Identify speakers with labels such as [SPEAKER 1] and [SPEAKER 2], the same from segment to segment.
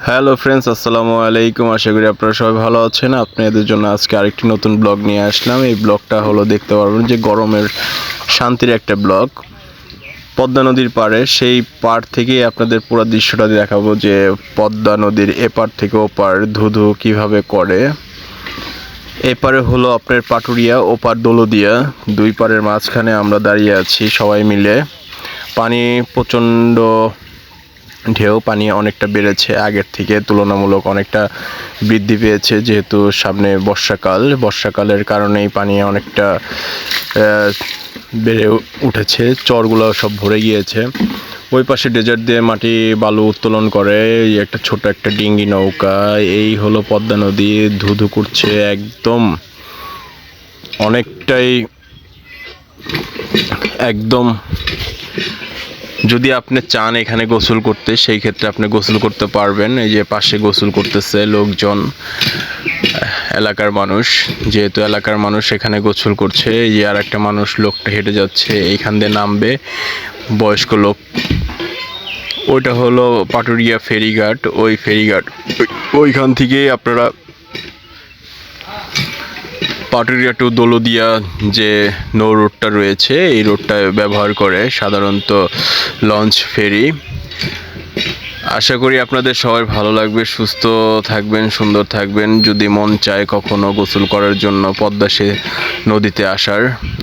[SPEAKER 1] Hello friends, আসসালামু আলাইকুম। আশা করি আপনারা সবাই ভালো আছেন। আপনাদের জন্য আজকে আরেকটি নতুন ব্লগ নিয়ে আসলাম। এই ব্লগটা হলো দেখতে পারবেন যে গরমের শান্তির একটা ব্লগ। পদ্মা নদীর পাড়ে সেই পাড় থেকেই আপনাদের পুরো দৃশ্যটা দেখাবো যে পদ্মা নদীর এপার থেকে ওপার ধুধু কিভাবে করে। এপারে হলো আপনার পাটুরিয়া, ওপার দৌলতদিয়া। দুই পাড়ের মাঝখানে আমরা দাঁড়িয়ে আছি সবাই মিলে। পানি প্রচণ্ড ঢেউ, পানি অনেকটা বেড়েছে, আগের থেকে তুলনামূলক অনেকটা বৃদ্ধি পেয়েছে যেহেতু সামনে বর্ষাকালের কারণেই পানি অনেকটা বেড়ে উঠেছে। চরগুলো সব ভরে গিয়েছে। ওই পাশে ডেজার্ট দিয়ে মাটি বালু উত্তোলন করে এই একটা ছোট একটা ডিঙ্গি নৌকা। এই হলো পদ্মা নদী, ধুধু করছে একদম, অনেকটাই একদম। যদি আপনি চান এখানে গোসল করতে, সেই ক্ষেত্রে আপনি গোসল করতে পারবেন। এই যে পাশে গোসল করতেছে লোকজন, এলাকার মানুষ, যেহেতু এলাকার মানুষ এখানে গোসল করছে। এই যে আর একটা মানুষ, লোকটা হেঁটে যাচ্ছে, এইখান দিয়ে নামবে, বয়স্ক লোক। ওইটা হলো পাটুরিয়া ফেরিঘাট। ওই ফেরিঘাট ওইখান থেকে আপনারা পাটুরিয়া টু দৌলতদিয়া যে নৌ রোডটা রয়েছে, এই রোডটা ব্যবহার করে সাধারণত লঞ্চ, ফেরি। আশা করি আপনাদের সবাই ভালো লাগবে, সুস্থ থাকবেন, সুন্দর থাকবেন। যদি মন চায় কখনো গোসল করার জন্য পদ্মা নদীতে আসার,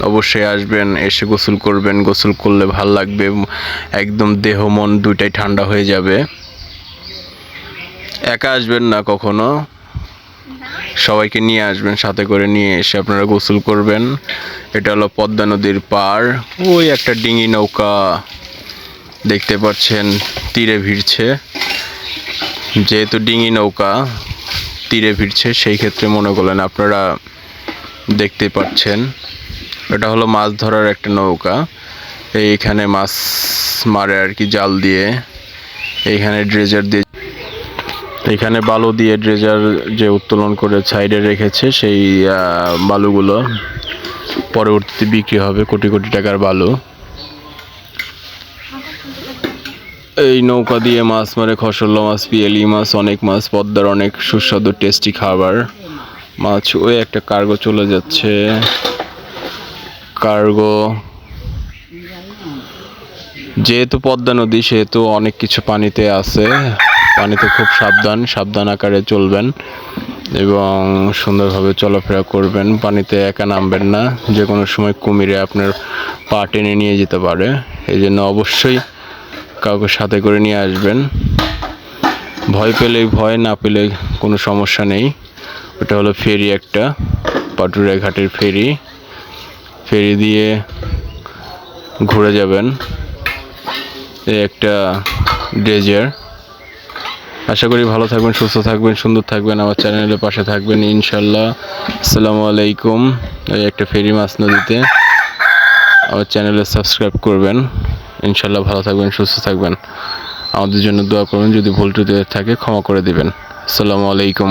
[SPEAKER 1] অবশ্যই আসবেন, এসে গোসল করবেন। গোসল করলে ভালো লাগবে, একদম দেহ মন দুইটাই ঠান্ডা হয়ে যাবে। একা আসবেন না কখনো, সবাইকে নিয়ে আসবেন, সাথে করে নিয়ে এসে আপনারা গোসল করবেন। এটা হলো পদ্মা নদীর পাড়। ওই একটা ডিঙি নৌকা দেখতে পাচ্ছেন তীরে ভিড়ছে। যেহেতু ডিঙি নৌকা তীরে ভিড়ছে, সেই ক্ষেত্রে মনে করলেন আপনারা দেখতে পাচ্ছেন। এটা হলো মাছ ধরার একটা নৌকা। এইখানে মাছ মারে আর কি, জাল দিয়ে। এইখানে ড্রেজার দিয়ে, এখানে বালু দিয়ে ড্রেজার যে উত্তোলন করে সাইডে রেখেছে, সেই বালুগুলো পরবর্তীতে বিক্রি হবে, কোটি কোটি টাকার বালু। এই নৌকা দিয়ে মাছ মারে খসল্লা মাছ, পিয়েলি মাছ, অনেক মাছ, পদ্মার অনেক সুস্বাদু টেস্টি খাবার মাছ। ওই একটা কার্গো চলে যাচ্ছে, কার্গো। যেহেতু পদ্মা নদী সেহেতু অনেক কিছু পানিতে আছে, পানিতে খুব সাবধান আকারে চলবেন এবং সুন্দরভাবে চলাফেরা করবেন। পানিতে একা নামবেন না, যে কোনো সময় কুমিরে আপনার পা টেনে নিয়ে যেতে পারে। এই জন্য অবশ্যই কাউকে সাথে করে নিয়ে আসবেন। ভয় পেলেই ভয়, না পেলে কোনো সমস্যা নেই। ওটা হলো ফেরি, একটা পাটুরিয়া ঘাটের ফেরি দিয়ে ঘুরে যাবেন। এই একটা ড্রেজার। আশা করি ভালো থাকবেন, সুস্থ থাকবেন, সুন্দর থাকবেন, আমার চ্যানেলের পাশে থাকবেন ইনশাল্লাহ। আসসালামু আলাইকুম। এই একটা ফেরি মাছ নদীতে, আমার চ্যানেলে সাবস্ক্রাইব করবেন ইনশাল্লাহ। ভালো থাকবেন, সুস্থ থাকবেন, আমাদের জন্য দোয়া করবেন। যদি ভুল ত্রুটি থাকে ক্ষমা করে দিবেন। আসসালামু আলাইকুম।